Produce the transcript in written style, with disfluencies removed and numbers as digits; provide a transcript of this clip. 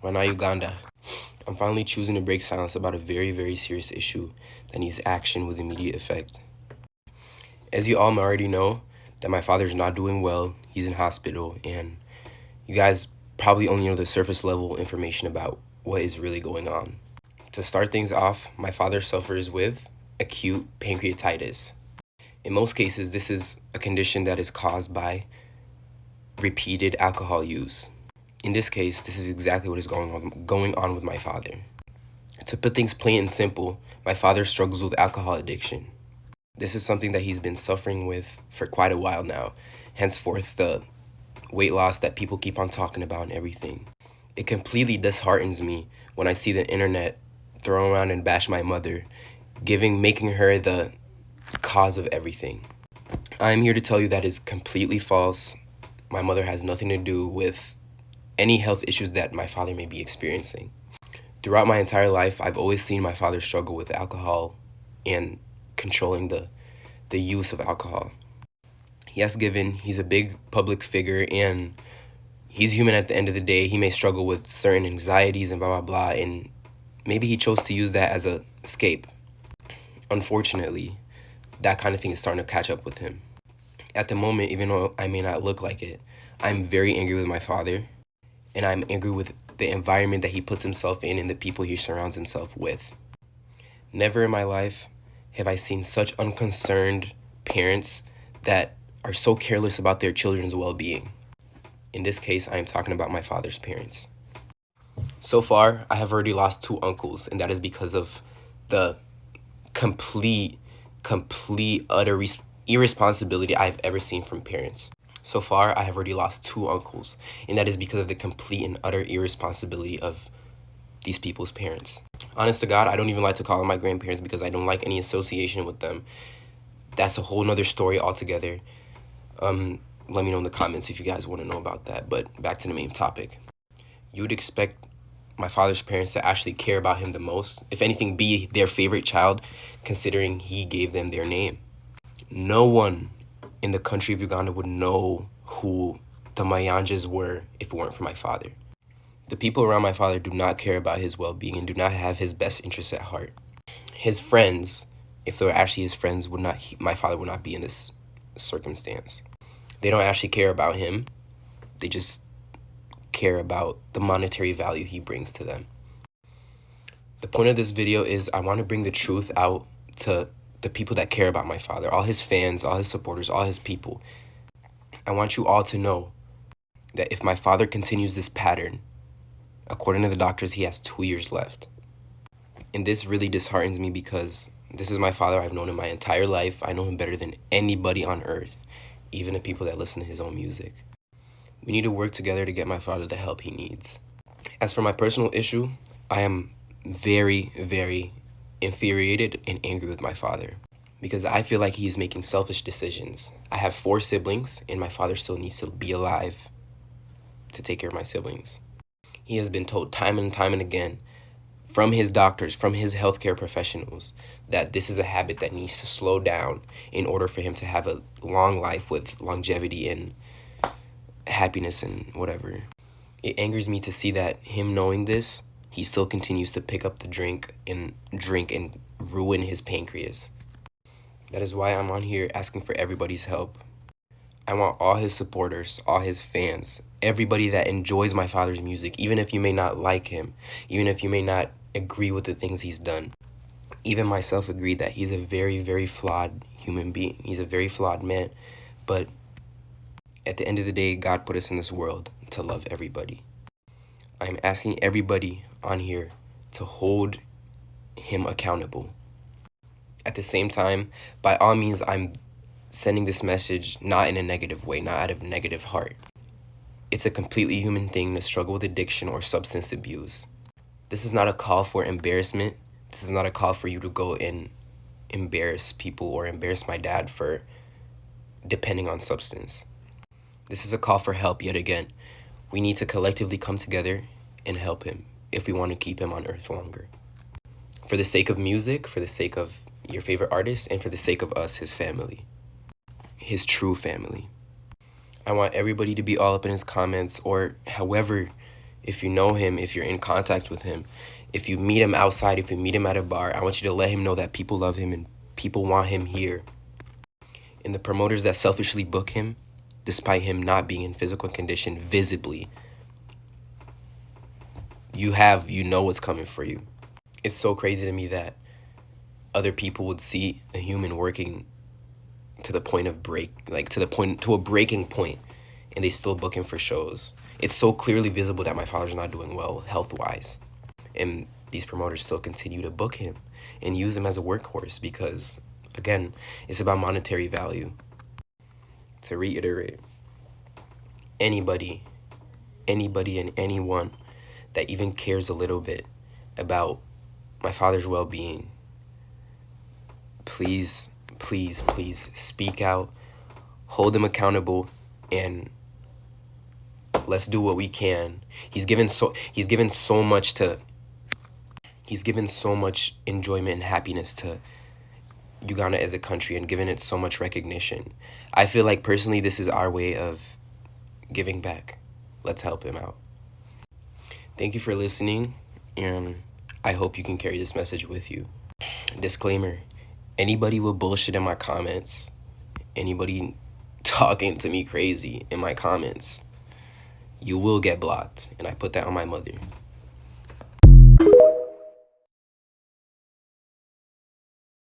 Wana Uganda. I'm finally choosing to break silence about a very, very serious issue that needs action with immediate effect. As you all already know, that my father's not doing well, he's in hospital, and you guys probably only know the surface level information about what is really going on. To start things off, my father suffers with acute pancreatitis. In most cases, this is a condition that is caused by repeated alcohol use. In this case, this is exactly what is going on with my father. To put things plain and simple, my father struggles with alcohol addiction. This is something that he's been suffering with for quite a while now, henceforth the weight loss that people keep on talking about and everything. It completely disheartens me when I see the internet throw around and bash my mother, making her the cause of everything. I'm here to tell you that is completely false. My mother has nothing to do with any health issues that my father may be experiencing. Throughout my entire life, I've always seen my father struggle with alcohol and controlling the use of alcohol. Yes, given he's a big public figure and he's human at the end of the day, he may struggle with certain anxieties and blah, blah, blah, and maybe he chose to use that as an escape. Unfortunately, that kind of thing is starting to catch up with him. At the moment, even though I may not look like it, I'm very angry with my father, and I'm angry with the environment that he puts himself in and the people he surrounds himself with. Never in my life have I seen such unconcerned parents that are so careless about their children's well-being. In this case, I am talking about my father's parents. So far, I have already lost 2 uncles, and that is because of the complete, utter irresponsibility I've ever seen from parents. So far, I have already lost 2 uncles, and that is because of the complete and utter irresponsibility of these people's parents. Honest to God, I don't even like to call them my grandparents because I don't like any association with them. That's a whole nother story altogether. Let me know in the comments if you guys want to know about that, but back to the main topic. You would expect my father's parents to actually care about him the most, if anything, be their favorite child, considering he gave them their name. No one in the country of Uganda would know who the Mayanjas were if it weren't for my father. The people around my father do not care about his well-being and do not have his best interests at heart. His friends, if they were actually his friends, my father would not be in this circumstance. They don't actually care about him. They just care about the monetary value he brings to them. The point of this video is I want to bring the truth out to the people that care about my father, all his fans, all his supporters, all his people. I want you all to know that if my father continues this pattern, according to the doctors, he has 2 years left. And this really disheartens me because this is my father I've known in my entire life. I know him better than anybody on earth, even the people that listen to his own music. We need to work together to get my father the help he needs. As for my personal issue, I am very, very infuriated and angry with my father because I feel like he is making selfish decisions. I have 4 siblings and my father still needs to be alive to take care of my siblings. He has been told time and time and again from his doctors, from his healthcare professionals, that this is a habit that needs to slow down in order for him to have a long life with longevity and happiness and whatever. It angers me to see that him knowing this, he still continues to pick up the drink and ruin his pancreas. That is why I'm on here asking for everybody's help. I want all his supporters, all his fans, everybody that enjoys my father's music, even if you may not like him, even if you may not agree with the things he's done. Even myself agreed that he's a very, very flawed human being. He's a very flawed man. But at the end of the day, God put us in this world to love everybody. I'm asking everybody on here to hold him accountable. At the same time, by all means, I'm sending this message not in a negative way, not out of negative heart. It's a completely human thing to struggle with addiction or substance abuse. This is not a call for embarrassment. This is not a call for you to go and embarrass people or embarrass my dad for depending on substance. This is a call for help yet again. We need to collectively come together and help him if we want to keep him on earth longer. For the sake of music, for the sake of your favorite artist, and for the sake of us, his family. His true family. I want everybody to be all up in his comments, or however if you know him, if you're in contact with him, if you meet him outside, if you meet him at a bar, I want you to let him know that people love him and people want him here. And the promoters that selfishly book him, despite him not being in physical condition visibly, you know what's coming for you. It's so crazy to me that other people would see a human working to the point of to a breaking point, and they still book him for shows. It's so clearly visible that my father's not doing well health-wise, and these promoters still continue to book him and use him as a workhorse because, again, it's about monetary value. To reiterate, anybody and anyone that even cares a little bit about my father's well-being, please speak out, hold him accountable, and let's do what we can. He's given so much enjoyment and happiness to Uganda as a country and given it so much recognition. I feel like personally this is our way of giving back. Let's help him out. Thank you for listening, and I hope you can carry this message with you. Disclaimer, anybody with bullshit in my comments, anybody talking to me crazy in my comments, you will get blocked, and I put that on my mother.